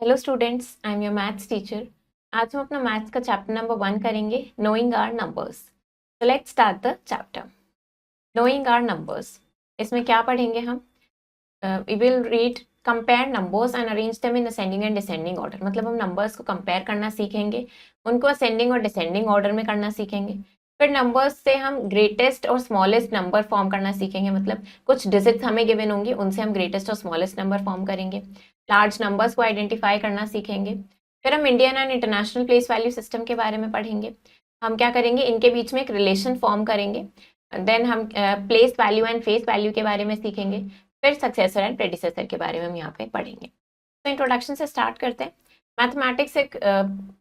Hello students, I am your maths teacher. आज हम अपना मैथ्स का चैप्टर नंबर 1 करेंगे, knowing our numbers. So let's start the chapter knowing our numbers. इसमें क्या पढ़ेंगे हम? We will read compare numbers and arrange them in ascending and descending order. मतलब हम नंबर्स को कंपेयर करना सीखेंगे, उनको असेंडिंग और डिसेंडिंग ऑर्डर में करना सीखेंगे। फिर नंबर्स से हम ग्रेटेस्ट और स्मॉलेस्ट नंबर फॉर्म करना सीखेंगे। मतलब कुछ डिजिट्स हमें गिवन होंगी, उनसे हम ग्रेटेस्ट और स्मॉलेस्ट नंबर फॉर्म करेंगे। लार्ज नंबर्स को आइडेंटिफाई करना सीखेंगे। फिर हम Indian and international place value system के बारे में पढ़ेंगे। हम क्या करेंगे, इनके बीच में एक रिलेशन फॉर्म करेंगे। देन हम place value and face value के बारे में सीखेंगे। फिर सक्सेसर एंड प्रेडिसेसर के बारे में हम यहाँ पे पढ़ेंगे। तो इंट्रोडक्शन से स्टार्ट करते हैं। मैथमेटिक्स एक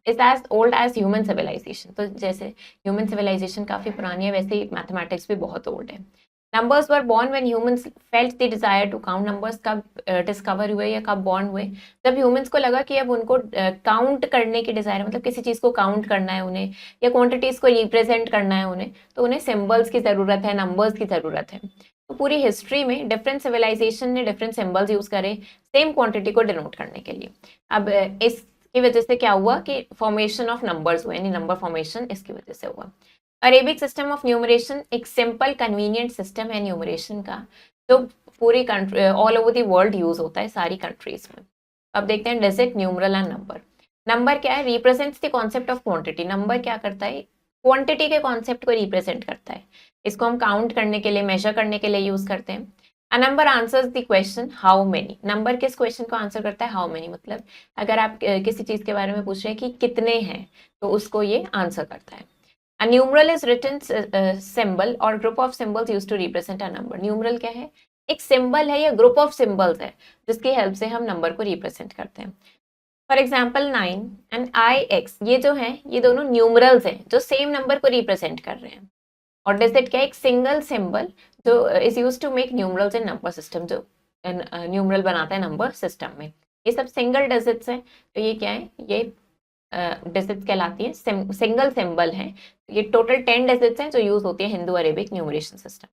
is as old as human civilisation. तो जैसे ह्यूमन सिविलाइजेशन काफ़ी पुरानी है, वैसे ही मैथमेटिक्स भी बहुत ओल्ड है। Numbers were born when humans felt the desire to count. Numbers कब डिस्कवर हुए या कब बॉर्न हुए? जब ह्यूमंस को लगा कि अब उनको काउंट करने की डिजायर, मतलब किसी चीज़ को काउंट करना है उन्हें, या क्वांटिटीज़ को रिप्रेजेंट करना है उन्हें, तो उन्हें सिम्बल्स की ज़रूरत है, नंबर्स की ज़रूरत है। तो पूरी हिस्ट्री में डिफरेंट सिविलाइजेशन ने डिफरेंट सिम्बल्स यूज़ करे सेम क्वांटिटी को डिनोट करने के लिए। अब इसकी वजह से क्या हुआ कि फॉर्मेशन ऑफ नंबर्स हुए, यानी नंबर फॉर्मेशन इसकी वजह से हुआ। अरेबिक सिस्टम ऑफ न्यूमरेशन एक सिंपल कन्वीनियंट सिस्टम है न्यूमरेशन का, जो पूरी country all over the world use होता है, सारी कंट्रीज में। अब देखते हैं digit, numeral and number. Number क्या है? Represents the concept of quantity. Number क्या करता है? क्वांटिटी के कॉन्सेप्ट को रिप्रेजेंट करता है। इसको हम काउंट करने के लिए, मेजर करने के लिए यूज करते हैं। A number answers the question how many. Number किस क्वेश्चन को आंसर करता है? How many. मतलब अगर आप किसी चीज के बारे में पूछ रहे हैं कि कितने हैं, तो उसको ये आंसर करता है। A numeral is written symbol or group of symbols used to represent a number. Numeral क्या है? एक सिंबल है या ग्रुप ऑफ सिंबल्स है जिसकी हेल्प से हम नंबर को रिप्रेजेंट करते हैं। फॉर एग्जाम्पल 9 एंड IX, ये जो है ये दोनों न्यूमरल्स हैं जो सेम नंबर को रिप्रेजेंट कर रहे हैं। और डिजिट क्या है? एक सिंगल सिंबल जो is use to make numerals in number system, जो न्यूमरल बनाता है नंबर सिस्टम में। ये सब सिंगल डिजिट्स हैं, तो ये क्या है? ये डिजिट्स कहलाती है, सिंगल सिंबल है। ये टोटल 10 डिजिट्स हैं जो यूज होती है हिंदू अरेबिक न्यूमरेशन सिस्टम।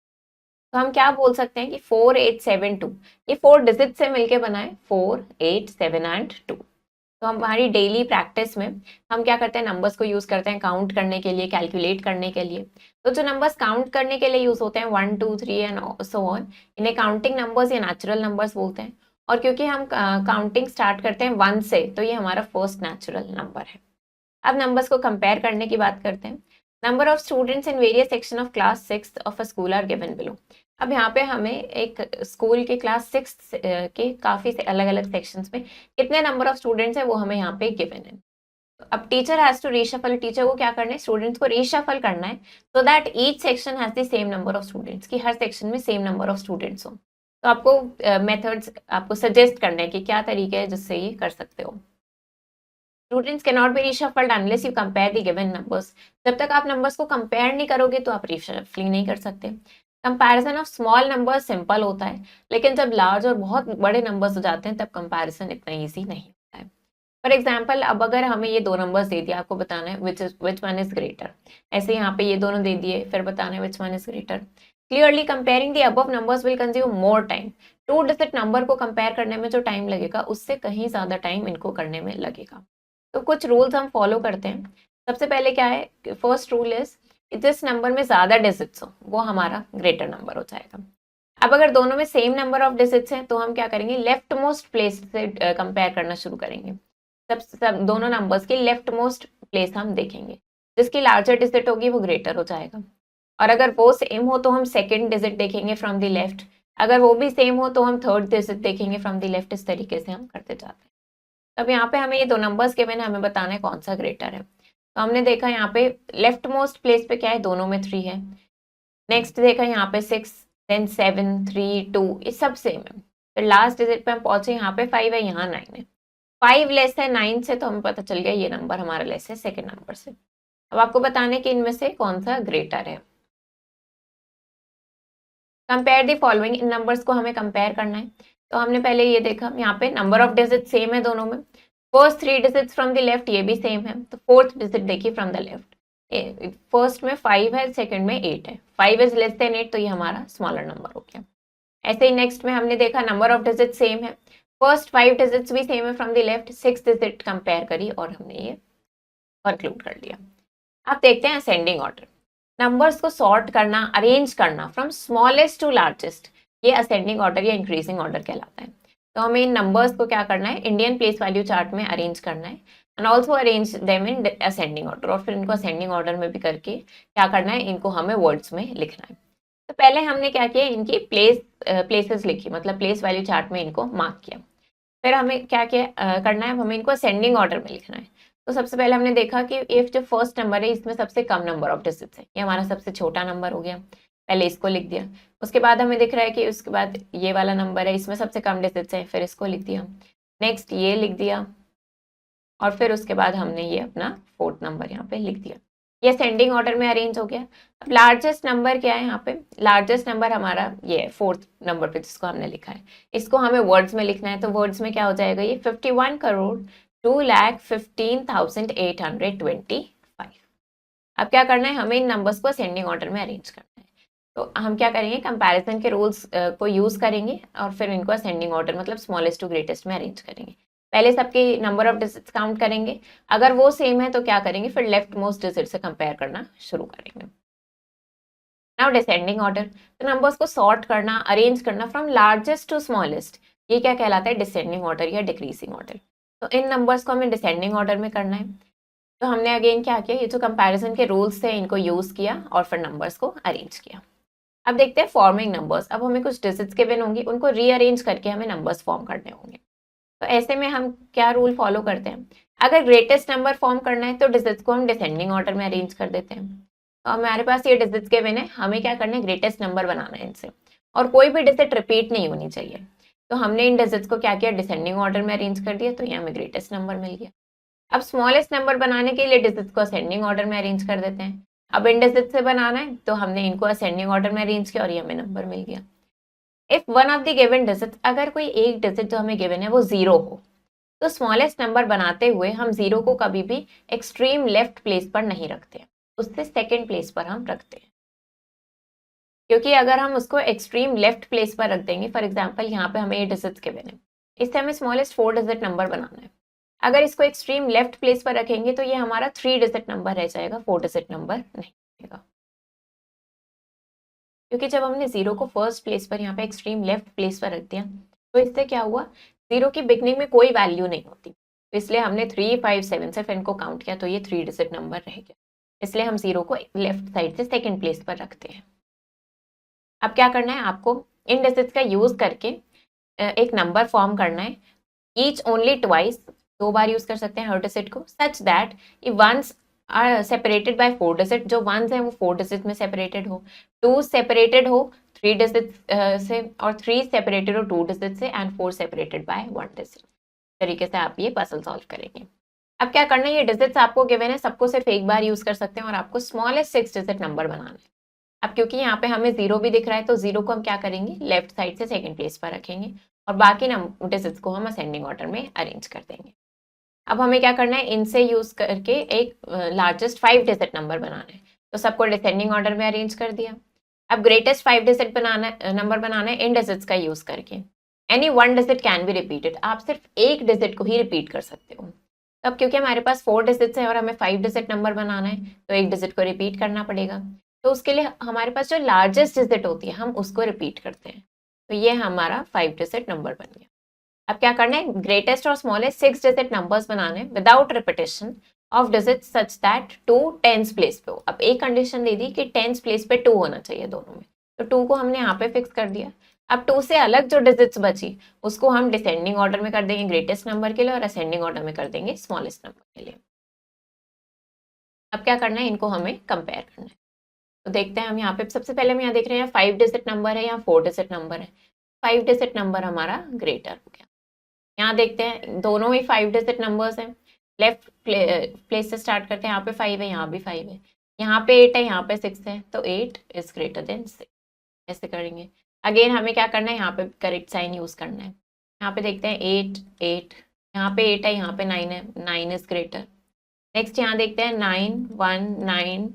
तो हम क्या बोल सकते हैं कि 4872 ये 4 डिजिट से मिलके बना है, 4 8 7 एंड 2। तो हमारी डेली प्रैक्टिस में हम क्या करते हैं, नंबर्स को यूज करते हैं काउंट करने के लिए, कैलकुलेट करने के लिए। तो जो नंबर्स काउंट करने के लिए यूज होते हैं 1 2 3 एंड सो ऑन, इन्हें काउंटिंग नंबर्स या नेचुरल नंबर्स बोलते हैं। और क्योंकि हम काउंटिंग स्टार्ट करते हैं 1 से, तो ये हमारा फर्स्ट नेचुरल नंबर है। अब नंबर्स को कंपेयर करने की बात करते हैं। Number of students in various section of class 6 of a school are given below. अब यहाँ पे हमें एक स्कूल के क्लास 6 के काफी से अलग अलग सेक्शंस में कितने नंबर ऑफ स्टूडेंट्स है वो हमें यहाँ पे गिवन है। तो अब teacher has to reshuffle. Teacher को क्या करना है? स्टूडेंट्स को रीशफल करना है, so that each section has the same number of students, की हर सेक्शन में सेम नंबर ऑफ स्टूडेंट्स हो। तो आपको मेथड्स आपको सजेस्ट करने हैं कि क्या तरीके हैं जिससे ये कर सकते हो। Students can not be reshuffled unless you compare the given numbers. जब तक आप नंबर्स को कंपेयर नहीं करोगे तो आप रीशफलिंग नहीं कर सकते। Comparison of small numbers simple होता है, लेकिन जब लार्ज और बहुत बड़े नंबर्स हो जाते हैं तब कंपैरिजन इतना ईजी नहीं होता है। फॉर एग्जाम्पल, अब अगर हमें ये दो नंबर्स दे दिया, आपको बताना है विच वन इज ग्रेटर। ऐसे यहाँ पे ये दोनों दे दिए, फिर बताना है which one is greater. Clearly comparing the above numbers will consume more time. 2 digit number को कंपेयर करने में जो टाइम लगेगा उससे कहीं ज्यादा टाइम इनको करने में लगेगा। तो कुछ रूल्स हम फॉलो करते हैं। सबसे पहले क्या है? फर्स्ट रूल इज जिस नंबर में ज्यादा डिजिट्स हो वो हमारा ग्रेटर नंबर हो जाएगा। अब अगर दोनों में सेम नंबर ऑफ डिजिट्स हैं तो हम क्या करेंगे? लेफ्ट मोस्ट प्लेस से कंपेयर करना शुरू करेंगे। सब दोनों नंबर्स की लेफ्ट मोस्ट प्लेस हम देखेंगे, जिसकी लार्जर डिजिट होगी वो ग्रेटर हो जाएगा। और अगर वो सेम हो तो हम सेकेंड डिजिट देखेंगे फ्रॉम द लेफ्ट। अगर वो भी सेम हो तो हम थर्ड डिजिट देखेंगे फ्रॉम द लेफ्ट। इस तरीके से हम करते जाते हैं। अब यहाँ पे हमें ये दो नंबर्स गिवन है, हमें बताना है कौन सा ग्रेटर है। तो हमने देखा यहाँ पे लेफ्ट मोस्ट प्लेस पे क्या है? दोनों में 3 है। नेक्स्ट देखा यहाँ पे 6, देन 7 3 2, ये सब सेम है। फिर लास्ट डिजिट पे हम पहुंचे, यहाँ पे 5 है, यहाँ 9 है। 5 लेस है 9 से, तो हमें पता चल गया ये नंबर हमारा लेस है सेकेंड नंबर से। अब आपको बताना है कि इनमें से कौन सा ग्रेटर है। Compare the following, in numbers को हमें कंपेयर करना है। तो हमने पहले ये देखा, यहाँ पे नंबर ऑफ डिजिट सेम है दोनों में। First 3 digits from the left, ये भी सेम है। तो फोर्थ डिजिट देखिए फ्रॉम द लेफ्ट। फर्स्ट में 5 है, सेकंड में 8 है। 5 इज लेस देन 8, तो ये हमारा स्मॉलर नंबर हो गया। ऐसे ही नेक्स्ट में हमने देखा नंबर ऑफ डिजिट सेम है। फर्स्ट 5 डिजिट्स भी सेम है from the left, 6 digit compare करी और हमने ये कंक्लूड कर लिया। अब देखते हैं असेंडिंग ऑर्डर। नंबर्स को सॉर्ट करना, अरेंज करना फ्रॉम स्मॉलेस्ट टू लार्जेस्ट, ये असेंडिंग ऑर्डर या इंक्रीजिंग ऑर्डर कहलाता है। तो हमें इन नंबर्स को क्या करना है, इंडियन प्लेस वैल्यू चार्ट में अरेंज करना है and also arrange them in ascending order, और फिर इनको असेंडिंग ऑर्डर में भी करके क्या करना है, इनको हमें वर्ड्स में लिखना है। तो पहले हमने क्या किया, इनकी प्लेसेस लिखी, मतलब प्लेस वैल्यू चार्ट में इनको मार्क किया। फिर हमें क्या क्या करना है, हमें इनको असेंडिंग ऑर्डर में लिखना है। तो सबसे पहले हमने देखा कि इफ जो फर्स्ट नंबर है इसमें सबसे कम नंबर ऑफ डिजिट्स है, ये हमारा सबसे छोटा नंबर हो गया, पहले इसको लिख दिया। उसके बाद हमें दिख रहा है कि उसके बाद ये वाला नंबर है, इसमें सबसे कम डिजिट्स है, फिर इसको लिख दिया। नेक्स्ट ये लिख दिया और फिर उसके बाद हमने ये अपना फोर्थ नंबर यहाँ पे लिख दिया। ये असेंडिंग ऑर्डर में अरेंज हो गया। अब लार्जेस्ट नंबर क्या है यहाँ पे, लार्जेस्ट नंबर हमारा ये है फोर्थ नंबर पे जिसको हमने लिखा है, इसको हमें वर्ड्स में लिखना है। तो वर्ड्स में क्या हो जाएगा, ये 51,02,15,825। अब क्या करना है, हमें इन नंबर्स को असेंडिंग ऑर्डर में अरेंज करना है। तो हम क्या करेंगे, कंपैरिजन के रूल्स को यूज करेंगे और फिर इनको असेंडिंग ऑर्डर मतलब स्मॉलेस्ट टू ग्रेटेस्ट में अरेंज करेंगे। पहले सबके नंबर ऑफ डिजिट्स काउंट करेंगे, अगर वो सेम है तो क्या करेंगे, फिर लेफ्ट मोस्ट डिजिट से कंपेयर करना शुरू करेंगे। नाउ डिसेंडिंग ऑर्डर, तो नंबर्स को सॉर्ट करना, अरेंज करना फ्रॉम लार्जेस्ट टू स्मॉलेस्ट, ये क्या कहलाता है, डिसेंडिंग ऑर्डर या डिक्रीजिंग ऑर्डर। तो इन नंबर्स को हमें डिसेंडिंग ऑर्डर में करना है। तो हमने अगेन क्या किया, ये जो कंपैरिजन के रूल्स थे इनको यूज किया और फिर नंबर्स को अरेंज किया। अब देखते हैं फॉर्मिंग नंबर्स। अब हमें कुछ डिजिट्स गिवन होंगी, उनको रीअरेंज करके हमें नंबर्स फॉर्म करने होंगे। तो ऐसे में हम क्या रूल फॉलो करते हैं, अगर ग्रेटेस्ट नंबर फॉर्म करना है तो डिजिट्स को हम डिसेंडिंग ऑर्डर में अरेंज कर देते हैं। तो हमारे पास ये डिजिट्स गिवन है, हमें क्या करना है, ग्रेटेस्ट नंबर बनाना है इनसे, और कोई भी डिजिट रिपीट नहीं होनी चाहिए। तो हमने इन डिजिट्स को क्या किया, डिसेंडिंग ऑर्डर में अरेंज कर दिया, तो ये हमें ग्रेटेस्ट नंबर मिल गया। अब स्मॉलेस्ट नंबर बनाने के लिए डिजिट्स को असेंडिंग ऑर्डर में अरेंज कर देते हैं। अब इन डिजिट से बनाना है तो हमने इनको असेंडिंग ऑर्डर में अरेंज किया और ये हमें नंबर मिल गया। If one of the given digit, अगर कोई एक डिजिट जो हमें गिवन है वो जीरो हो, तो स्मॉलेस्ट नंबर बनाते हुए हम जीरो को कभी भी एक्सट्रीम लेफ्ट प्लेस पर नहीं रखते, उससे सेकेंड प्लेस पर हम रखते हैं। क्योंकि अगर हम उसको एक्सट्रीम लेफ्ट प्लेस पर रख देंगे, फॉर एग्जाम्पल यहाँ पे हमें ये डिजिट्स गिवन है, इससे हमें स्मॉलेस्ट 4 डिजिट नंबर बनाना है। अगर इसको एक्सट्रीम लेफ्ट प्लेस पर रखेंगे तो ये हमारा 3 डिजिट नंबर रह जाएगा, 4 डिजिट नंबर नहीं रहेगा। क्योंकि जब हमने जीरो को फर्स्ट प्लेस पर यहाँ पे एक्सट्रीम लेफ्ट प्लेस पर रख दिया, तो इससे क्या हुआ, जीरो की बिगनिंग में कोई वैल्यू नहीं होती, तो इसलिए हमने 3, 5, 7 से फिर इनको काउंट किया, तो ये 3 डिजिट नंबर रह गया। इसलिए हम जीरो को लेफ्ट साइड से सेकेंड प्लेस पर रखते हैं। अब क्या करना है, आपको इन डिजिट्स का यूज करके एक नंबर फॉर्म करना है, ईच ओनली ट्वाइस, 2 बार यूज कर सकते हैं हर डिजिट को, such that ones are separated by 4 digit, जो वंस है वो 4 डिजिट में सेपरेटेड हो, 2 सेपरेटेड हो 3 डिजिट से, और 3 सेपरेटेड हो 2 डिजिट से, एंड 4 सेपरेटेड बाय 1 डिजिट। तरीके से आप ये पजल सॉल्व करेंगे। अब क्या करना है, ये डिजिट्स आपको गिवन है, सबको सिर्फ एक बार यूज कर सकते हैं और आपको स्मॉलेस्ट 6 डिजिट नंबर बनाना है। अब क्योंकि यहाँ पे हमें जीरो भी दिख रहा है, तो जीरो को हम क्या करेंगे, लेफ्ट साइड से सेकेंड प्लेस पर रखेंगे और बाकी डिजिट्स को हम असेंडिंग ऑर्डर में अरेंज कर देंगे। अब हमें क्या करना है, इनसे यूज करके एक लार्जेस्ट 5 डिजिट नंबर बनाना है, तो सबको डिसेंडिंग ऑर्डर में अरेंज कर दिया। अब ग्रेटेस्ट 5 डिजिट नंबर बनाना है इन डिजिट्स का यूज करके। Any 1 digit can be repeated, आप सिर्फ एक डिजिट को ही रिपीट कर सकते हो। अब क्योंकि हमारे पास 4 डिजिट्स हैं और हमें 5 डिजिट नंबर बनाना है, तो एक डिजिट को रिपीट करना पड़ेगा। तो उसके लिए हमारे पास जो लार्जेस्ट डिजिट होती है हम उसको रिपीट करते हैं, तो ये हमारा 5 डिजिट नंबर बन गया। अब क्या करना है, ग्रेटेस्ट और स्मॉलेस्ट 6 डिजिट नंबर्स बनाने without repetition of digit such that 2 tens place पे हो। अब एक कंडीशन दे दी कि टेंस प्लेस पे 2 होना चाहिए दोनों में, तो 2 को हमने यहाँ पे फिक्स कर दिया। अब 2 से अलग जो डिजिट्स बची उसको हम डिसेंडिंग ऑर्डर में कर देंगे ग्रेटेस्ट नंबर के लिए और असेंडिंग ऑर्डर में कर देंगे स्मॉलेस्ट नंबर के लिए। अब क्या करना है, इनको हमें कंपेयर करना है। तो देखते हैं हम यहाँ पे, सबसे पहले हम यहाँ देख रहे हैं 5 डिजिट नंबर है या 4 डिजिट नंबर है। 5 डिजिट नंबर हमारा ग्रेटर हो गया। यहाँ देखते हैं दोनों ही 5 डिजिट नंबर्स हैं, लेफ्ट प्लेस से स्टार्ट करते हैं, यहाँ पे 5 है यहाँ भी 5 है, यहाँ पे 8 है यहाँ पे 6 है, तो 8 इज ग्रेटर देन 6। ऐसे करेंगे। अगेन हमें क्या करना है, यहाँ पे करेक्ट साइन यूज करना है। यहाँ पे देखते हैं 8 8, यहाँ पे 8 है यहाँ पे 9 है, 9 इज ग्रेटर। नेक्स्ट यहाँ देखते हैं 9 1 9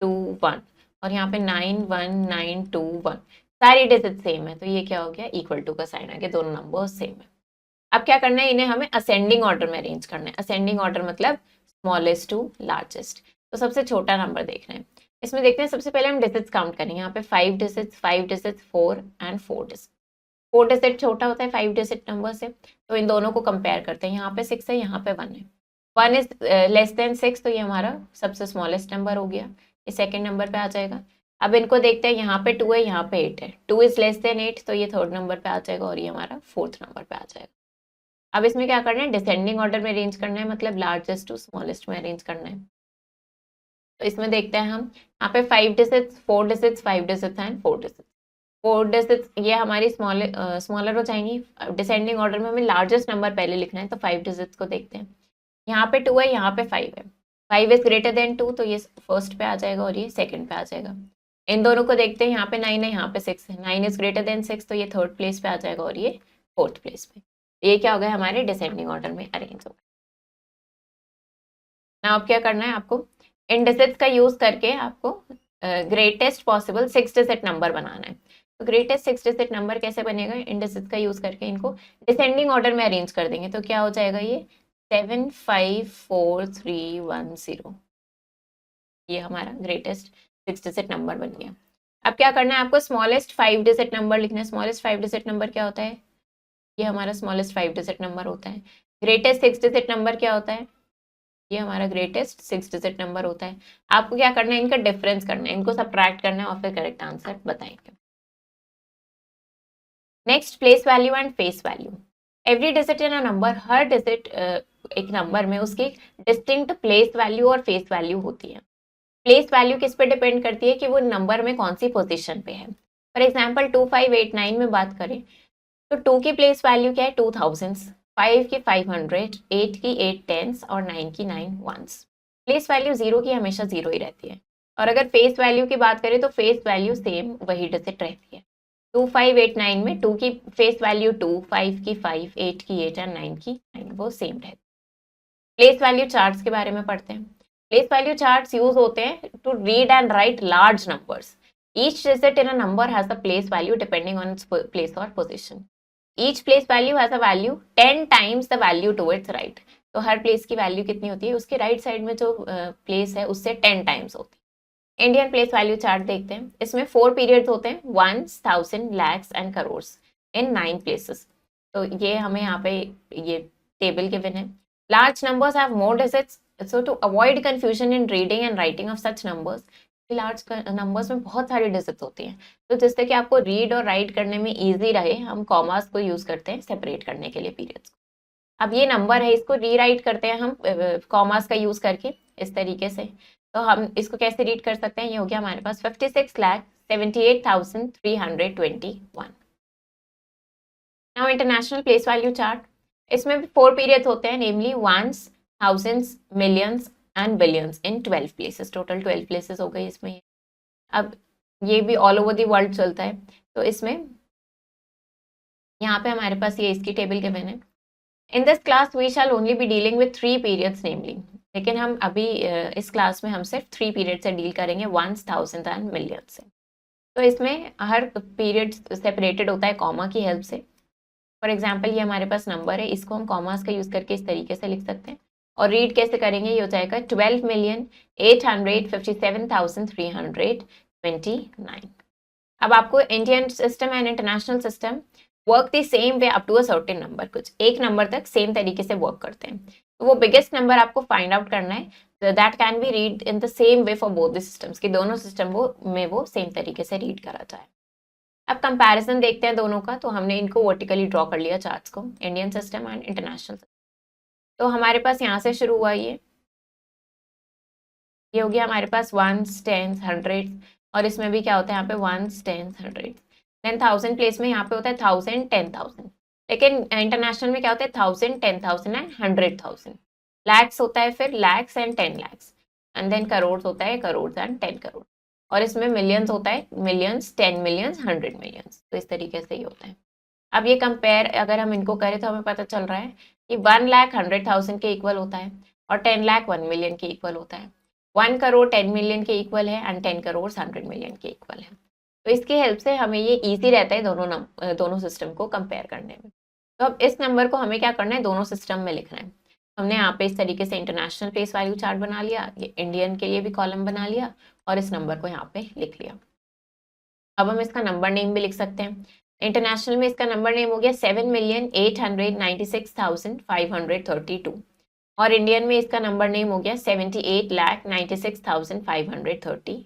2 1, और यहाँ पे 9 1 9 2 1, सारी डिजिट सेम है, तो ये क्या हो गया, इक्वल टू का साइन आ गया, दोनों नंबर सेम है। अब क्या करना है, इन्हें हमें असेंडिंग ऑर्डर में अरेंज करना है। असेंडिंग ऑर्डर मतलब स्मॉलेस्ट टू लार्जेस्ट। तो सबसे छोटा नंबर देख रहे हैं, इसमें देखते हैं। सबसे पहले हम डिजिट्स काउंट करेंगे। यहाँ पे 5 digits, 5 digits, 4 and 4 digit. 4 digit छोटा होता है 5 डिजिट नंबर से, तो इन दोनों को कंपेयर करते हैं। यहाँ पे 6 है, यहाँ पे 1 है। 1 इज लेस देन 6, तो ये हमारा सबसे स्मॉलेस्ट नंबर हो गया, ये सेकेंड नंबर पे आ जाएगा। अब इनको देखते हैं, यहाँ पे 2 है, यहाँ पे 8 है। 2 इज लेस देन 8, तो ये थर्ड नंबर पे आ जाएगा और ये हमारा फोर्थ नंबर पे आ जाएगा। अब इसमें क्या करना है, डिसेंडिंग ऑर्डर में अरेंज करना है, मतलब लार्जेस्ट टू स्मॉलेस्ट में अरेंज करना है। तो इसमें देखते हैं हम, यहाँ पे 5 digits, 4 digits, 5 digits and 4 digits. 4 digits ये हमारी स्मॉलर हो जाएंगी। डिसेंडिंग ऑर्डर में हमें लार्जेस्ट नंबर पहले लिखना है, तो 5 डिजिट्स को देखते हैं। यहाँ पे 2 है, यहाँ पे 5 है। 5 इज ग्रेटर देन 2, तो ये फर्स्ट पे आ जाएगा और ये सेकंड पे आ जाएगा। इन दोनों को देखते हैं, यहाँ पे 9 है, यहाँ पे 6 है। 9 इज ग्रेटर देन 6, तो ये थर्ड प्लेस पे आ जाएगा और ये फोर्थ प्लेस पे। ये क्या हो गया, हमारे डिसेंडिंग ऑर्डर में अरेंज हो गया। ना अब क्या करना है आपको, इन डिजिट्स का यूज करके आपको ग्रेटेस्ट पॉसिबल 6 डिजिट नंबर बनाना है। तो ग्रेटेस्ट 6 डिजिट नंबर कैसे बनेगा, इन डिजिट्स का यूज करके इनको डिसेंडिंग ऑर्डर में अरेंज कर देंगे। तो क्या हो जाएगा, ये 7 5 4 3 1 0, ये हमारा ग्रेटेस्ट 6 डिजिट नंबर बन गया। अब क्या करना है आपको, स्मॉलेस्ट 5 डिजिट नंबर लिखना है। स्मॉलेस्ट 5 डिजिट नंबर क्या होता है, ये हमारा स्मॉलेस्ट 5 डिजिट नंबर होता है। ग्रेटेस्ट 6 डिजिट नंबर क्या होता है, ये हमारा ग्रेटेस्ट 6 डिजिट नंबर होता है। आपको क्या करना है, इनका डिफरेंस करना है, इनको सब्ट्रैक्ट करना है और फिर करेक्ट आंसर बताएंगे। Next, place value and face value. Every digit in a number, her digit एक नंबर में उसकी डिस्टिंक्ट प्लेस वैल्यू और फेस वैल्यू होती है। प्लेस वैल्यू किस पे डिपेंड करती है कि वो नंबर में कौन सी पोजीशन पे है। फॉर एग्जांपल 2589 में बात करें तो 2 की प्लेस वैल्यू क्या है, 2000, 5 की 500, 8 की 8 टेंस और 9 की 9 वंस। प्लेस वैल्यू 0 की हमेशा 0 ही रहती है। और अगर फेस वैल्यू की बात करें तो फेस वैल्यू सेम वही डिजिट रहती है। 2589 में 2 की फेस वैल्यू 2, 5 की 5, 8 की 8 और 9 की 9 वो सेम रहती है। प्लेस वैल्यू चार्ट्स के बारे में पढ़ते हैं। प्लेस वैल्यू चार्ट्स यूज होते हैं to read and write large numbers. Each digit in a number has a place value depending on its place or position. Each place value has a value 10 times the value to its right. तो हर place की value कितनी होती है, उसके right side में जो place है उससे 10 टाइम्स होती है। इंडियन प्लेस वैल्यू चार्ट देखते हैं। इसमें 4 पीरियड्स होते हैं, 1, 1000, lakhs and crore in 9 places. तो ये हमें यहाँ पे ये टेबल गिवन है। Large numbers have more digits, so to avoid confusion in reading and writing of such numbers, large numbers में बहुत सारी डिजिट्स होती हैं, तो जिससे कि आपको रीड और राइट करने में इजी रहे, हम कॉमास को यूज करते हैं सेपरेट करने के लिए पीरियड्स को। अब ये नंबर है, इसको रीराइट करते हैं हम कॉमास का यूज करके इस तरीके से। तो हम इसको कैसे रीड कर सकते हैं, ये हो गया हमारे पास 56,78,321। Now international place value chart. इसमें भी 4 पीरियड्स होते हैं, namely ones, thousands, millions and billions in 12 places. Total 12 places हो गई इसमें। अब ये भी ऑल ओवर द वर्ल्ड चलता है, तो इसमें यहाँ पे हमारे पास ये इसकी टेबल गिवन है। In this class we shall only be dealing with 3 periods namely, लेकिन हम अभी इस क्लास में हम सिर्फ 3 पीरियड से डील करेंगे, वंस, थाउजेंड एंड मिलियन से। तो इसमें हर पीरियड सेपरेटेड होता है कॉमा की हेल्प से। फॉर एग्जाम्पल ये हमारे पास नंबर है, इसको हम कॉमास का यूज करके इस तरीके से लिख सकते हैं। और रीड कैसे करेंगे, ये हो जाएगा 12,857,329। अब आपको Indian system and international system work the same way up to a certain number, कुछ एक नंबर तक सेम तरीके से वर्क करते हैं। तो वो बिगेस्ट नंबर आपको फाइंड आउट करना है, that can be read in the same way for both the systems, कि दोनों सिस्टम में वो सेम तरीके से रीड करा जाए। अब कंपैरिजन देखते हैं दोनों का। तो हमने इनको वर्टिकली ड्रॉ कर लिया चार्ट्स को, इंडियन सिस्टम एंड इंटरनेशनल। तो हमारे पास यहाँ से शुरू हुआ, ये हो गया हमारे पास वंस, टेंस, हंड्रेड, और इसमें भी क्या होता है यहाँ पे ones, tens, hundred. Then 1000 place में यहाँ पे होता है 1000, 10,000। लेकिन इंटरनेशनल में क्या होता है 1000, 10,000 एंड 100,000। लैक्स होता है फिर lakhs and 10 lakhs, and then crore होता है करोड़ एंड 10 करोड़। और इसमें मिलियंस होता है मिलियंस, 10 मिलियंस, 100 मिलियंस। तो इस तरीके से ही होता है। अब ये कंपेयर अगर हम इनको करें तो हमें पता चल रहा है कि 1,100,000 के इक्वल होता है और 10 लाख 1 मिलियन के इक्वल होता है। 1 करोड़ 10 मिलियन के इक्वल है एंड 10 करोड़ 100 मिलियन के इक्वल है। तो इसकी हेल्प से हमें ये इजी रहता है दोनों सिस्टम को कंपेयर करने में। तो अब इस नंबर को हमें क्या करना है, दोनों सिस्टम में लिखना है। हमने यहाँ पे इस तरीके से इंटरनेशनल फेस वैल्यू चार्ट बना लिया, ये इंडियन के लिए भी कॉलम बना लिया और इस नंबर को यहाँ पे लिख लिया। अब हम इसका नंबर नेम भी लिख सकते हैं। इंटरनेशनल में इसका नंबर नेम हो गया 7,896,532 और इंडियन में इसका नंबर नेम हो गया 78,96,532।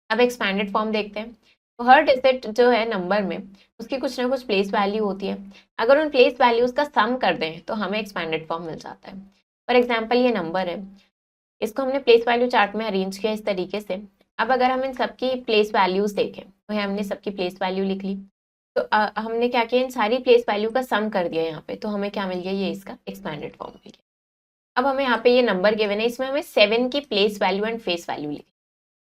अब एक्सपैंडेड फॉर्म देखते हैं। तो हर डिजिट जो है नंबर में उसकी कुछ ना कुछ प्लेस वैल्यू होती है। अगर उन प्लेस वैल्यूज का सम कर दें तो हमें एक्सपैंडेड फॉर्म मिल जाता है। फॉर एग्जाम्पल ये नंबर है, इसको हमने प्लेस वैल्यू चार्ट में अरेंज किया इस तरीके से। अब अगर हम इन सबकी प्लेस वैल्यूज देखें तो हमने सबकी प्लेस वैल्यू लिख ली। तो हमने क्या किया, इन सारी प्लेस वैल्यू का सम कर दिया यहाँ पे, तो हमें क्या मिल गया, ये इसका एक्सपैंडेड फॉर्म मिल गया। अब हमें यहाँ पे ये नंबर गिवन है, इसमें हमें 7 की place value and face value लिखी।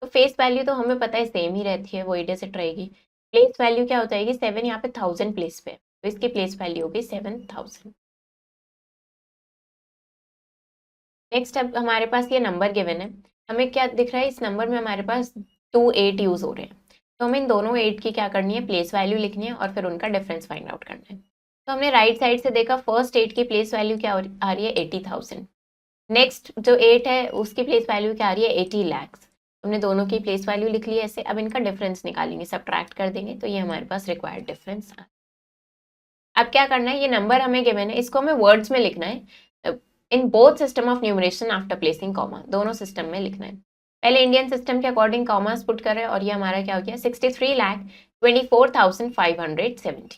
तो फेस वैल्यू तो हमें पता है सेम ही रहती है, वही डिजिट रहेगी। प्लेस वैल्यू क्या हो जाएगी, 7 यहाँ पे 1000 प्लेस पे है, तो इसकी प्लेस वैल्यू होगी 7000। नेक्स्ट अब हमारे पास ये नंबर गिवन है, हमें क्या दिख रहा है, इस नंबर में हमारे पास 2 8 यूज हो रहे हैं। तो हमें इन दोनों 8 की क्या करनी है, प्लेस वैल्यू लिखनी है और फिर उनका डिफरेंस फाइंड आउट करना है। तो हमने राइट साइड से देखा, फर्स्ट 8 की प्लेस वैल्यू क्या आ रही है, 80,000। नेक्स्ट जो 8 है उसकी प्लेस वैल्यू क्या आ रही है, 80 lakhs। हमने दोनों की प्लेस वैल्यू लिख ली है ऐसे। अब इनका डिफरेंस निकालेंगे, सब्ट्रैक्ट कर देंगे, तो ये हमारे पास रिक्वायर्ड डिफरेंस आ। अब क्या करना है, ये नंबर हमें गिवन है, इसको हमें वर्ड्स में लिखना है in both system of numeration after placing comma, दोनों सिस्टम में लिखना है। पहले इंडियन सिस्टम के अकॉर्डिंग कॉमास पुट करें और ये हमारा क्या हो गया, 63,24,570।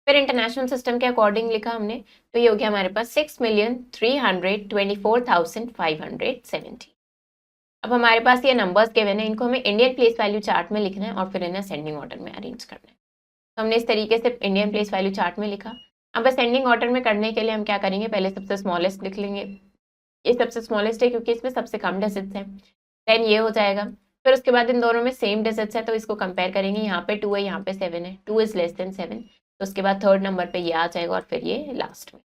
फिर इंटरनेशनल सिस्टम के अकॉर्डिंग लिखा हमने, तो ये हो गया हमारे पास 6,324,570। अब हमारे पास ये नंबर्स गिवन है, इनको हमें इंडियन प्लेस वैल्यू चार्ट में लिखना है और फिर इन्हें असेंडिंग ऑर्डर में अरेंज करना है। तो हमने इस तरीके से इंडियन प्लेस वैल्यू चार्ट में लिखा। अब असेंडिंग ऑर्डर में करने के लिए हम क्या करेंगे, पहले सबसे स्मॉलेस्ट लिख लेंगे। ये सबसे स्मॉलेस्ट है क्योंकि इसमें सबसे कम डिजिट्स हैं, देन ये हो जाएगा। फिर उसके बाद इन दोनों में सेम डिजिट्स है तो इसको कंपेयर करेंगे, यहाँ पे 2 है, यहाँ पे 7 है, 2 इज लेस देन 7। तो उसके बाद थर्ड नंबर पे ये आ जाएगा और फिर ये लास्ट में।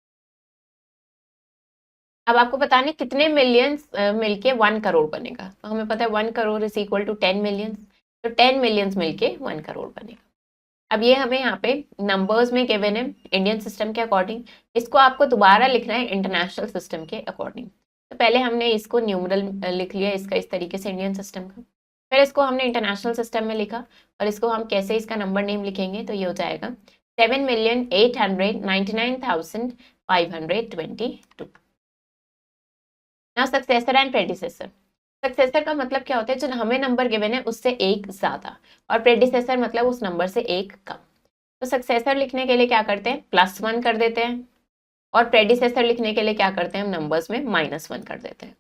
अब आपको बताना है कितने मिलियंस मिलके 1 करोड़ बनेगा। तो हमें पता है 1 crore is equal to 10 millions, तो 10 मिलियंस मिलके 1 करोड़ बनेगा। अब ये हमें यहाँ पे नंबर्स में गिवन है इंडियन सिस्टम के अकॉर्डिंग, इसको आपको दोबारा लिखना है इंटरनेशनल सिस्टम के अकॉर्डिंग। तो पहले हमने इसको न्यूमरल लिख लिया इसका इस तरीके से इंडियन सिस्टम का, फिर इसको हमने इंटरनेशनल सिस्टम में लिखा और इसको हम कैसे इसका नंबर नेम लिखेंगे, तो ये हो जाएगा 7,899,522। ना सक्सेसर एंड प्रेडिसेसर। सक्सेसर का मतलब क्या होता है, जो हमें नंबर गिवन है उससे एक ज्यादा, और प्रेडिसेसर मतलब उस नंबर से एक कम। तो सक्सेसर लिखने के लिए क्या करते हैं, +1 कर देते हैं, और प्रेडिसेसर लिखने के लिए क्या करते हैं, हम नंबर्स में -1 कर देते हैं।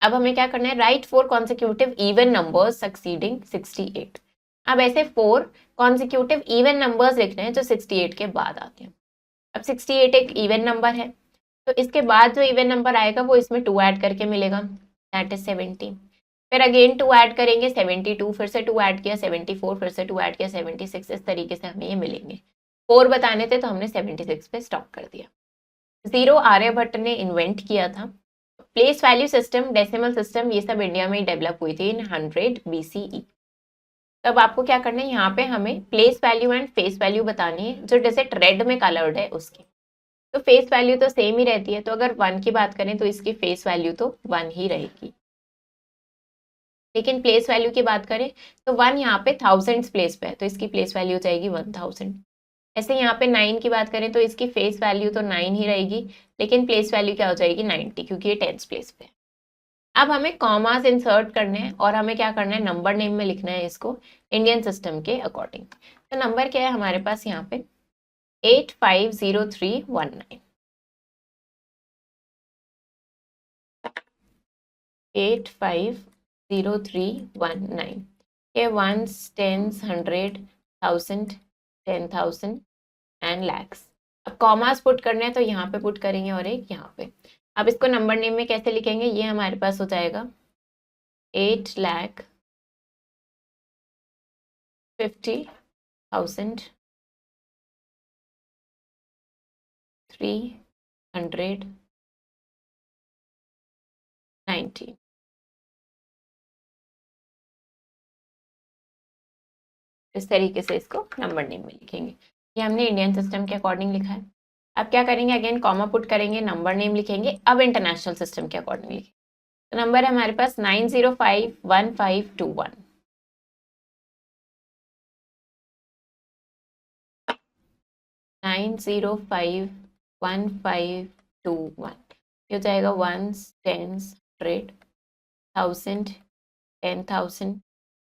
अब हमें क्या करना है, right 4 consecutive even numbers succeeding 68। अब ऐसे 4 कॉन्सिक्यूटिव इवन नंबर्स लिखने हैं जो 68 के बाद आते हैं। अब 68 एक इवन नंबर है, तो इसके बाद जो इवन नंबर आएगा वो इसमें 2 ऐड करके मिलेगा, दैट इज 70। फिर अगेन 2 ऐड करेंगे 72, फिर से 2 ऐड किया 74, फिर से 2 ऐड किया 76। इस तरीके से हमें ये मिलेंगे। 4 बताने थे तो हमने 76 पे स्टॉप कर दिया। 0 आर्यभट्ट ने इन्वेंट किया था। Place value system, decimal system, ये सब इंडिया में ही डेवलप हुई थी इन 100 BCE। तब आपको क्या करना है, यहाँ पे हमें place value and face value बतानी है, जो डिजिट रेड में कलर्ड है उसकी। तो फेस वैल्यू तो सेम ही रहती है, तो अगर 1 की बात करें तो इसकी फेस वैल्यू तो 1 ही रहेगी। लेकिन प्लेस वैल्यू की बात करें तो 1 यहाँ पे थाउजेंड्स प्लेस पे है, तो इसकी प्लेस वैल्यू हो जाएगी 1000। ऐसे यहाँ पे 9 की बात करें तो इसकी फेस वैल्यू तो 9 ही रहेगी, लेकिन प्लेस वैल्यू क्या हो जाएगी 90, क्योंकि ये 10th प्लेस पे है। अब हमें कॉमास इंसर्ट करने हैं और हमें क्या करना है, नंबर नेम में लिखना है इसको इंडियन सिस्टम के अकॉर्डिंग। तो नंबर क्या है हमारे पास यहाँ पे 850319, 850319। ये ones, tens, 100, 1000, 10,000 एंड लैक्स। अब कॉमास पुट करने हैं तो यहाँ पे पुट करेंगे और एक यहाँ पे। अब इसको नंबर नेम में कैसे लिखेंगे, ये हमारे पास हो जाएगा 8,50,390। इस तरीके से इसको नंबर नेम में लिखेंगे। ये हमने इंडियन सिस्टम के अकॉर्डिंग लिखा है। अब क्या करेंगे, अगेन कॉमा पुट करेंगे, नंबर नेम लिखेंगे। अब इंटरनेशनल सिस्टम के अकॉर्डिंग लिखेंगे। तो नंबर है हमारे पास 9051521। 9051521 ये हो जाएगा 1s 10s 100 1000 10,000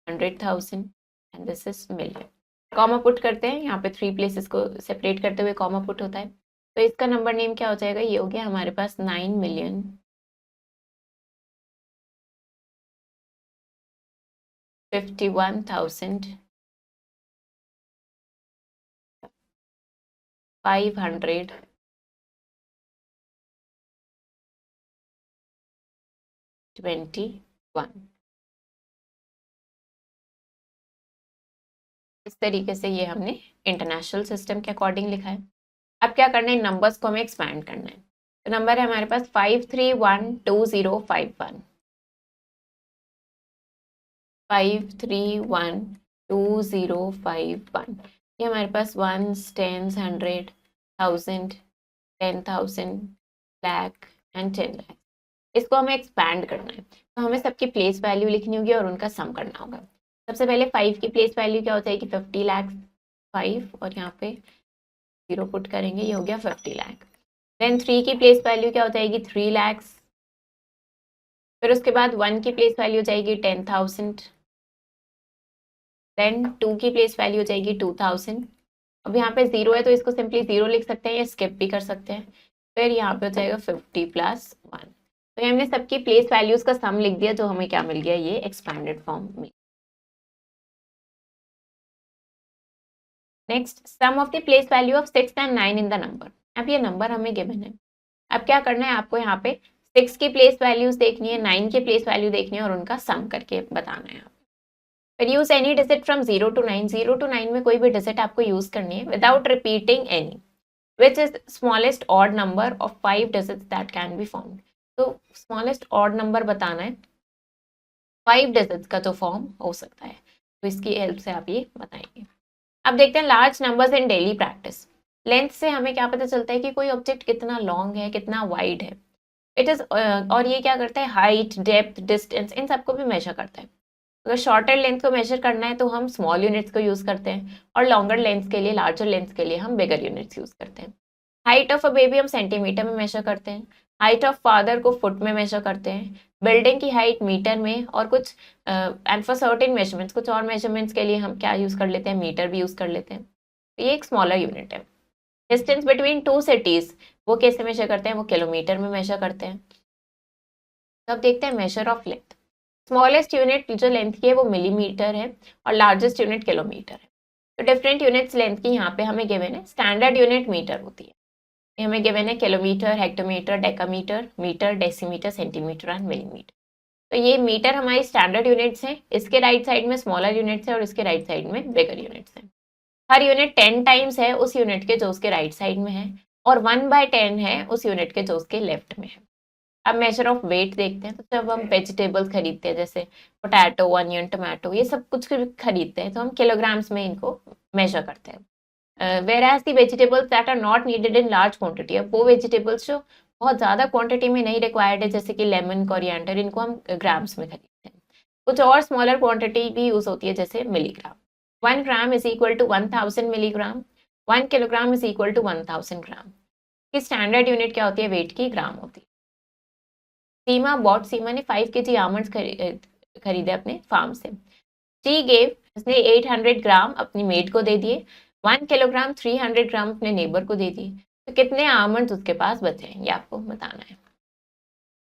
100,000 and this is million. Comma put करते हैं, यहाँ पे 3 प्लेसेस को सेपरेट करते हुए कॉमा पुट होता है। तो इसका नंबर नेम क्या हो जाएगा, ये हो गया हमारे पास 9,51,521। इस तरीके से ये हमने इंटरनेशनल सिस्टम के अकॉर्डिंग लिखा है। अब क्या करना है, नंबर्स को हमें एक्सपैंड करना है। तो नंबर है हमारे पास 5312051 5312051। ये हमारे पास 1s 10s 100 1000 10,000 lakh and 10 lakh. इसको हमें एक्सपैंड करना है, तो हमें सबकी प्लेस वैल्यू लिखनी होगी और उनका सम करना होगा। सबसे पहले 5 की प्लेस वैल्यू क्या हो जाएगी, 50 लाख 5, और यहाँ पे 0 पुट करेंगे, ये हो गया 50 लाख। देन 3 की प्लेस वैल्यू क्या हो जाएगी, 3 लाख। फिर उसके बाद 1 की प्लेस वैल्यू हो जाएगी 10,000। देन 2 की प्लेस वैल्यू हो जाएगी 2,000। अब यहाँ पे 0 है तो इसको सिंपली 0 लिख सकते हैं या स्किप भी कर सकते हैं। फिर यहाँ पे हो जाएगा 50 + 1। तो ये हमने सबकी प्लेस वैल्यूज का सम लिख दिया, जो हमें क्या मिल गया, ये एक्सपैंडेड फॉर्म में। Next, sum of the place value of 6 and 9 in the number. अब ये नंबर हमें गिवन है। अब क्या करना है, आपको यहाँ पे 6 की प्लेस वैल्यूज देखनी है, 9 की प्लेस वैल्यू देखनी है और उनका सम करके बताना है। फिर use any digit from 0 to 9। 0 to 9 में कोई भी डिजिट आपको यूज करनी है without repeating any, which is smallest odd number of 5 digits that can be found. तो स्मॉलेस्ट ऑड नंबर बताना है 5 डिजिट्स का जो फॉर्म हो सकता है, तो इसकी हेल्प से आप ये बताएंगे। अब देखते हैं large numbers in daily practice. Length से हमें क्या पता चलता है कि कोई ऑब्जेक्ट कितना लॉन्ग है, कितना वाइड है। इट इज और ये क्या करता है, हाइट, डेप्थ, डिस्टेंस, इन सबको भी मेजर करता है। अगर शॉर्टर लेंथ को मेजर करना है तो हम स्मॉल यूनिट्स को यूज करते हैं, और लॉन्गर लेंथ के लिए, लार्जर लेंथ के लिए हम बिगर यूनिट्स यूज करते हैं। हाइट ऑफ अ बेबी हम सेंटीमीटर में मेजर करते हैं, हाइट ऑफ फादर को फुट में मेजर करते हैं, बिल्डिंग की हाइट मीटर में, और कुछ एंड फॉर सर्टेन मेजरमेंट्स, कुछ और मेजरमेंट्स के लिए हम क्या यूज कर लेते हैं, मीटर भी यूज कर लेते हैं। तो ये एक स्मॉलर यूनिट है। डिस्टेंस बिटवीन 2 सिटीज वो कैसे मेजर करते हैं, वो किलोमीटर में मेजर करते हैं। तो अब देखते हैं measure of length. Smallest unit जो लेंथ की है वो मिलीमीटर है, और लार्जेस्ट यूनिट किलोमीटर है। तो डिफरेंट यूनिट्स लेंथ की यहाँ पे हमें गिवन है। स्टैंडर्ड यूनिट मीटर होती है, ये हमें गिवन है kilometre, hectometre, decametre, metre, decimetre, centimetre and millimetre. तो ये मीटर हमारी स्टैंडर्ड यूनिट्स हैं। इसके राइट साइड में स्मॉलर यूनिट्स है और इसके राइट साइड में बिगर यूनिट्स हैं। हर यूनिट 10 टाइम्स है उस यूनिट के जो उसके राइट साइड में है, और 1/10 है उस यूनिट के जो उसके लेफ्ट में है। अब मेजर ऑफ वेट देखते हैं। तो जब हम वेजिटेबल्स खरीदते हैं, जैसे पोटैटो, अनियन, टमाटो, ये सब कुछ खरीदते हैं, तो हम किलोग्राम्स में इनको मेजर करते हैं। whereas the vegetables that are not needed in large quantity, अब वो वेजिटेबल्स जो बहुत ज़्यादा क्वांटिटी में नहीं रिक्वायर्ड है, जैसे कि लेमन, कोरिएंडर, इनको हम ग्राम्स में खरीदते हैं। कुछ और स्मॉलर क्वांटिटी भी यूज होती है, जैसे milligram. 1 gram is equal to 1000 milligram, 1 kilogram is equal to 1000 gram. की स्टैंडर्ड यूनिट क्या होती है, वेट की, ग्राम होती है। सीमा ने 5 kg आमंड्स खरीदे अपने फार्म से। शी गेव, उसने 800 ग्राम अपनी मेड को दे दिए, 1 किलोग्राम 300 ग्राम अपने नेबर को दे दिए। तो कितने आमंड्स उसके पास बचे हैं, ये आपको बताना है।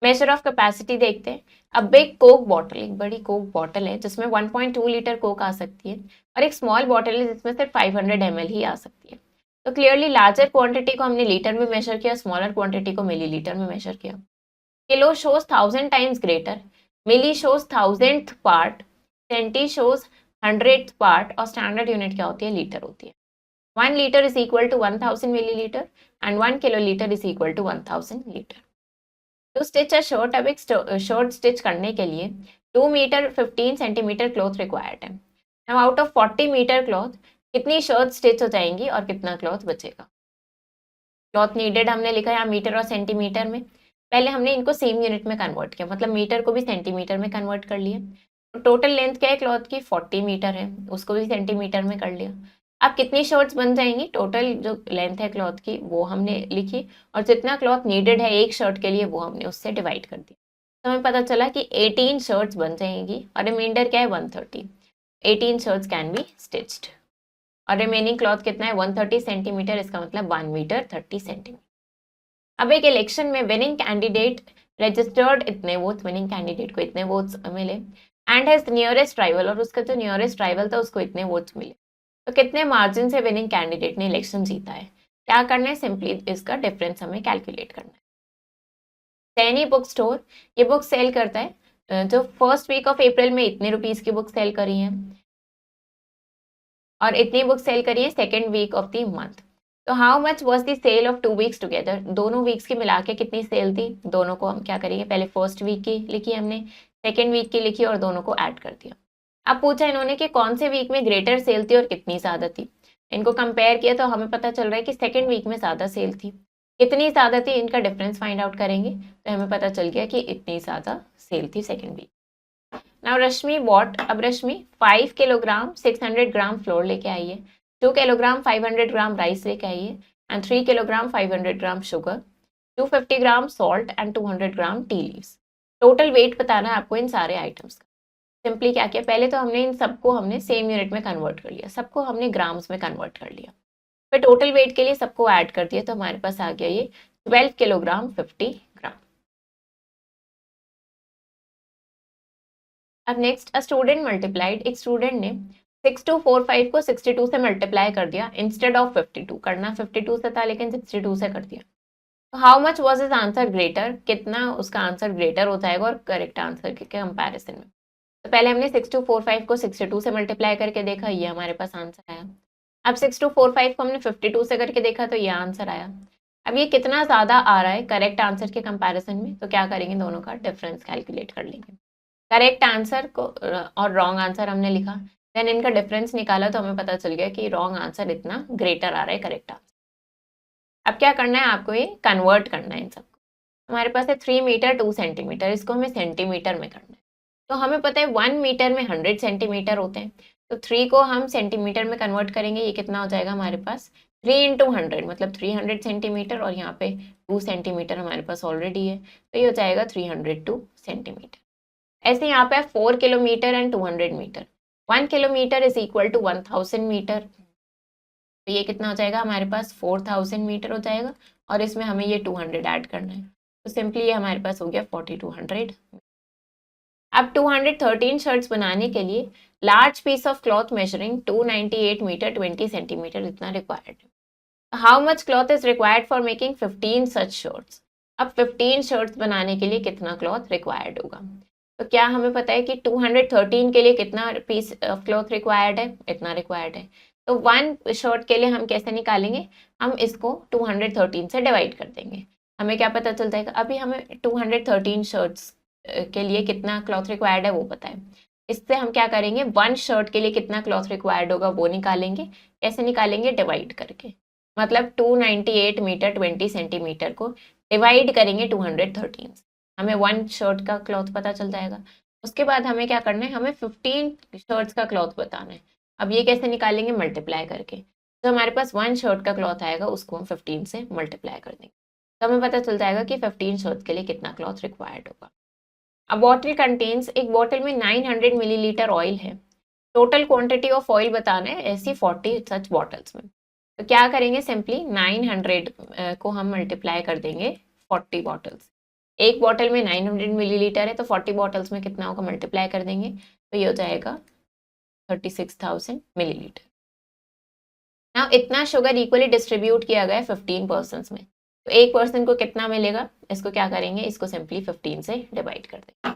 मेजर ऑफ कैपेसिटी देखते हैं। अब बिग कोक बॉटल, एक बड़ी कोक बॉटल है जिसमें 1.2 लीटर कोक आ सकती है, और एक स्मॉल बॉटल है जिसमें सिर्फ 500 ml ही आ सकती है। तो क्लियरली लार्जर क्वांटिटी को हमने लीटर में मेजर किया, स्मॉलर क्वांटिटी को मिलीलीटर में मेजर किया। Kilo shows 1000 times greater, milli shows 1000th part, centi shows 100th part, और स्टैंडर्ड यूनिट क्या होती है, लीटर होती है। 1 litre is equal to 1000 millilitre and 1 kilolitre is equal to 1000 litre. To stitch a shirt, अब एक shirt stitch करने के लिए 2 मीटर 15 सेंटीमीटर क्लॉथ रिक्वायर्ड है। अब आउट ऑफ 40 मीटर क्लॉथ कितनी शर्ट स्टिच हो जाएंगी और कितना क्लॉथ बचेगा। क्लॉथ नीडेड हमने लिखा है यहाँ मीटर और सेंटीमीटर में। पहले हमने इनको सेम यूनिट में कन्वर्ट किया, मतलब मीटर को भी सेंटीमीटर में कन्वर्ट कर लिया। तो टोटल लेंथ क्या है क्लॉथ की 40 मीटर है, उसको भी सेंटीमीटर में कर लिया। अब कितनी शर्ट्स बन जाएंगी, टोटल जो लेंथ है क्लॉथ की वो हमने लिखी, और जितना क्लॉथ नीडेड है एक शर्ट के लिए वो हमने उससे डिवाइड कर दिया। तो हमें पता चला कि 18 शर्ट्स बन जाएंगी और रिमाइंडर क्या है 130। 18 शर्ट्स कैन बी स्टिच्ड और रिमेनिंग क्लॉथ कितना है 130 सेंटीमीटर, इसका मतलब 1 मीटर 30 सेंटीमीटर। अब एक इलेक्शन में विनिंग कैंडिडेट रजिस्टर्ड इतने वोट्स, विनिंग कैंडिडेट को इतने वोट्स मिले, एंड हैज नियरेस्ट राइवल, और उसका जो नियरेस्ट राइवल था उसको इतने वोट्स मिले। तो कितने मार्जिन से विनिंग कैंडिडेट ने इलेक्शन जीता है, क्या करना है, सिंपली इसका डिफरेंस हमें कैलकुलेट करना है। सैनी बुक स्टोर ये बुक सेल करता है, जो फर्स्ट वीक ऑफ अप्रैल में इतने रुपीज की बुक सेल करी है और इतनी बुक सेल करी है second week of the month. तो how much was the sale of 2 weeks together, दोनों वीक्स की मिला के कितनी सेल थी, दोनों को हम क्या करेंगे, पहले फर्स्ट वीक की लिखी हमने, सेकेंड वीक की लिखी और दोनों को ऐड कर दिया। अब पूछा इन्होंने कि कौन से वीक में ग्रेटर सेल थी और कितनी ज़्यादा थी। इनको कंपेयर किया तो हमें पता चल रहा है कि सेकेंड वीक में ज़्यादा सेल थी। कितनी ज़्यादा थी, इनका डिफरेंस फाइंड आउट करेंगे तो हमें पता चल गया कि इतनी ज़्यादा सेल थी सेकेंड वीक। नाउ रश्मि बॉट, अब रश्मि 5 किलोग्राम 600 ग्राम फ्लोर लेके आई है, 2 किलोग्राम 500 ग्राम राइस लेके आई है, and 3 kilogram 500 gram sugar, 250 gram salt and 200 gram tea leaves. Total weight बताना है आपको इन सारे आइटम्स का। सिंपली क्या किया, पहले तो हमने इन सबको हमने सेम यूनिट में कन्वर्ट कर लिया, सबको हमने ग्राम्स में कन्वर्ट कर लिया, फिर टोटल वेट के लिए सबको ऐड कर दिया, तो हमारे पास आ गया ये 12 किलोग्राम 50 ग्राम। अब नेक्स्ट, अ स्टूडेंट मल्टीप्लाइड, एक स्टूडेंट ने 6245 को 62 से मल्टीप्लाई कर दिया, इंस्टेड ऑफ 52, करना 52 से था लेकिन 62 से कर दिया। तो how much was is answer greater, कितना उसका आंसर ग्रेटर हो जाएगा और करेक्ट आंसर के कंपैरिजन में। तो पहले हमने 6245 को 62 से मल्टीप्लाई करके देखा, ये हमारे पास आंसर आया। अब 6245 को हमने 52 से करके देखा तो ये आंसर आया। अब ये कितना ज़्यादा आ रहा है करेक्ट आंसर के कंपैरिजन में, तो क्या करेंगे, दोनों का डिफरेंस कैलकुलेट कर लेंगे। करेक्ट आंसर को और रॉन्ग आंसर हमने लिखा, देन इनका डिफरेंस निकाला तो हमें पता चल गया कि रॉन्ग आंसर इतना ग्रेटर आ रहा है करेक्ट आंसर। अब क्या करना है, आपको ये कन्वर्ट करना है इन सबको। हमारे पास है 3 मीटर 2 सेंटीमीटर, इसको हमें सेंटीमीटर में करना है। तो हमें पता है 1 मीटर में 100 सेंटीमीटर होते हैं, तो 3 को हम सेंटीमीटर में कन्वर्ट करेंगे, ये कितना हो जाएगा हमारे पास 3 इंटू 100, मतलब 300 सेंटीमीटर, और यहाँ पे 2 सेंटीमीटर हमारे पास ऑलरेडी है, तो ये हो जाएगा 302 सेंटीमीटर। ऐसे यहाँ पे 4 kilometre and 200 metre, 1 kilometre is equal to 1000 metre, तो ये कितना हो जाएगा हमारे पास 4000 मीटर हो जाएगा, और इसमें हमें ये 200 ऐड करना है, तो सिंपली ये हमारे पास हो गया 4200। अब 213 शर्ट्स बनाने के लिए large piece of cloth measuring 298 metre 20 centimetre इतना रिक्वायर्ड है। How much cloth is required for making 15 such shirts, अब 15 शर्ट्स बनाने के लिए कितना क्लॉथ रिक्वायर्ड होगा। तो क्या हमें पता है कि 213 के लिए कितना पीस ऑफ क्लॉथ रिक्वायर्ड है, इतना रिक्वायर्ड है। तो 1 शर्ट के लिए हम कैसे निकालेंगे, हम इसको 213 से डिवाइड कर देंगे, हमें क्या पता चल जाएगा, अभी हमें 213 शर्ट्स के लिए कितना क्लॉथ रिक्वायर्ड है वो पता है। इससे हम क्या करेंगे, 1 शर्ट के लिए कितना क्लॉथ रिक्वायर्ड होगा वो निकालेंगे। कैसे निकालेंगे, डिवाइड करके, मतलब 298 मीटर 20 सेंटीमीटर को डिवाइड करेंगे 213, हमें 1 शर्ट का क्लॉथ पता चल जाएगा। उसके बाद हमें क्या करना है, हमें 15 शर्ट्स का क्लॉथ बताना है। अब ये कैसे निकालेंगे, मल्टीप्लाई करके, तो हमारे पास 1 शर्ट का क्लॉथ आएगा, उसको हम 15 से मल्टीप्लाई कर देंगे, तो हमें पता चल जाएगा कि 15 शर्ट्स के लिए कितना क्लॉथ रिक्वायर्ड होगा। अ बॉटल कंटेन्स, एक बॉटल में 900 मिलीलीटर ऑयल है, टोटल क्वांटिटी ऑफ ऑयल बताना है ऐसी 40 सच बॉटल्स में। तो क्या करेंगे, सिंपली 900 को हम मल्टीप्लाई कर देंगे 40 बॉटल्स, एक बॉटल में 900 मिलीलीटर है तो 40 बॉटल्स में कितना होगा, मल्टीप्लाई कर देंगे, तो ये हो जाएगा 36,000 मिलीलीटर। ना इतना शुगर इक्वली डिस्ट्रीब्यूट किया गया है 15 पर्सन में, तो एक पर्सन को कितना मिलेगा, इसको क्या करेंगे, इसको सिंपली 15 से डिवाइड कर देंगे।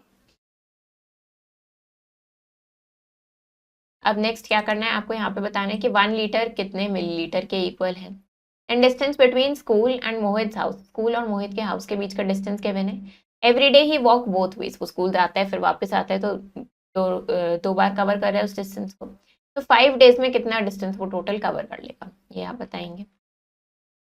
अब नेक्स्ट क्या करना है, आपको यहाँ पे बताना है कि 1 लीटर कितने मिलीलीटर के इक्वल है, and distance between school and Mohit house, school और मोहित के हाउस के बीच का डिस्टेंस गिवन है। एवरी डे ही वॉक बोथ वेज, वो स्कूल जाता है फिर वापस आता है, तो 2 बार कवर कर रहा है उस डिस्टेंस को। तो 5 डेज में कितना डिस्टेंस वो टोटल कवर कर लेगा, ये आप बताएंगे।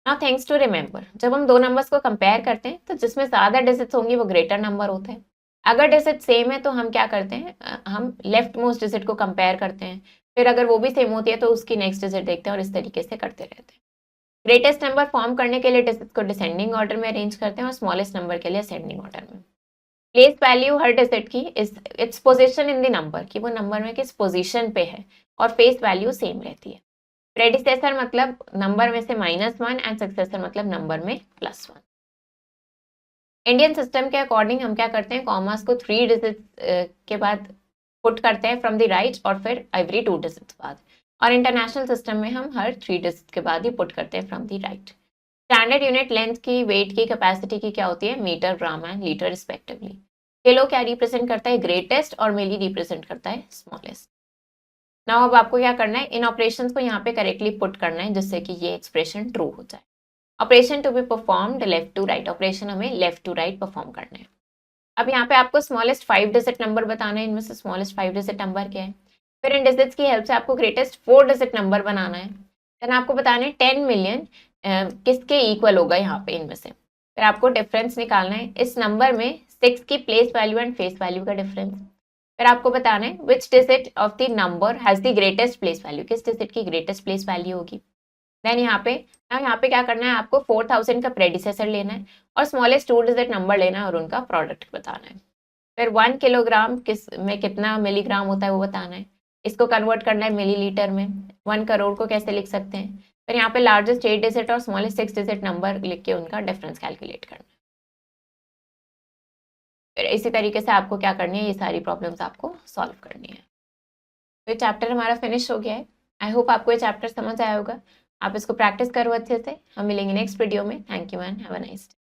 नाउ थिंग्स टू रिमेंबर, जब हम दो नंबर्स को कंपेयर करते हैं तो जिसमें ज़्यादा डिजिट्स होंगी वो ग्रेटर नंबर होता है। अगर डिजिट सेम है तो हम क्या करते हैं, हम लेफ्ट मोस्ट डिजिट को कंपेयर करते हैं, फिर अगर वो भी सेम होती है तो उसकी नेक्स्ट डिजिट देखते हैं और इस तरीके से करते रहते हैं। ग्रेटेस्ट नंबर फॉर्म करने के लिए डिजिट्स को डिसेंडिंग ऑर्डर में अरेंज करते हैं और स्मॉलेस्ट नंबर के लिए असेंडिंग ऑर्डर में। प्लेस वैल्यू हर डिजिट की its position in the number, कि वो नंबर में किस पोजीशन पे है, और फेस वैल्यू सेम रहती है। प्रेडिसेसर मतलब नंबर में से -1 एंड सक्सेसर मतलब नंबर में +1। इंडियन सिस्टम के अकॉर्डिंग हम क्या करते हैं, कॉमास को 3 डिजिट के बाद पुट करते हैं फ्रॉम द राइट और फिर एवरी 2 डिजिट्स बाद, और इंटरनेशनल सिस्टम में हम हर 3 डिजिट के बाद ही पुट करते हैं from the right. Standard unit length की, वेट की, कैपेसिटी की क्या होती है, metre, gram and litre respectively. Kilo क्या रिप्रेजेंट करता है, ग्रेटेस्ट, और मिली रिप्रेजेंट करता है स्मॉलेस्ट। नाउ अब आपको क्या करना है, इन ऑपरेशंस को यहाँ पे करेक्टली पुट करना है जिससे कि ये एक्सप्रेशन ट्रू हो जाए। Operation to be performed left to right, operation हमें लेफ्ट टू राइट परफॉर्म करना है। अब यहाँ पे आपको स्मॉलेस्ट 5 डिजिट नंबर बताना है, इनमें से स्मॉलेस्ट 5 डिजिट नंबर क्या है। फिर इन डिजिट्स की हेल्प से आपको ग्रेटेस्ट 4 डिजिट नंबर बनाना है। देन आपको बताना है 10 मिलियन किसके इक्वल होगा यहाँ पे इनमें से। फिर आपको डिफरेंस निकालना है इस नंबर में 6 की place value and face value का डिफरेंस। फिर आपको बताना है which digit of the number has the greatest place value, किस डिजिट की ग्रेटेस्ट प्लेस वैल्यू होगी। देन यहाँ पे क्या करना है, आपको 4000 का प्रेडिसेसर लेना है और स्मॉलेस्ट 2 डिजिट नंबर लेना है और उनका प्रोडक्ट बताना है। फिर 1 किलोग्राम किस में कितना मिलीग्राम होता है वो बताना है। इसको कन्वर्ट करना है मिलीलीटर में। 1 करोड़ को कैसे लिख सकते हैं। फिर यहाँ पे लार्जेस्ट 8 डिजिट और स्मॉलेस्ट 6 डिजिट नंबर लिख के उनका डिफरेंस कैलकुलेट करना है। फिर इसी तरीके से आपको क्या करनी है, ये सारी प्रॉब्लम्स आपको सॉल्व करनी है। तो ये चैप्टर हमारा फिनिश हो गया है। आई होप आपको ये चैप्टर समझ आया होगा। आप इसको प्रैक्टिस करो अच्छे से। हम मिलेंगे नेक्स्ट वीडियो में। Thank you and have a nice day.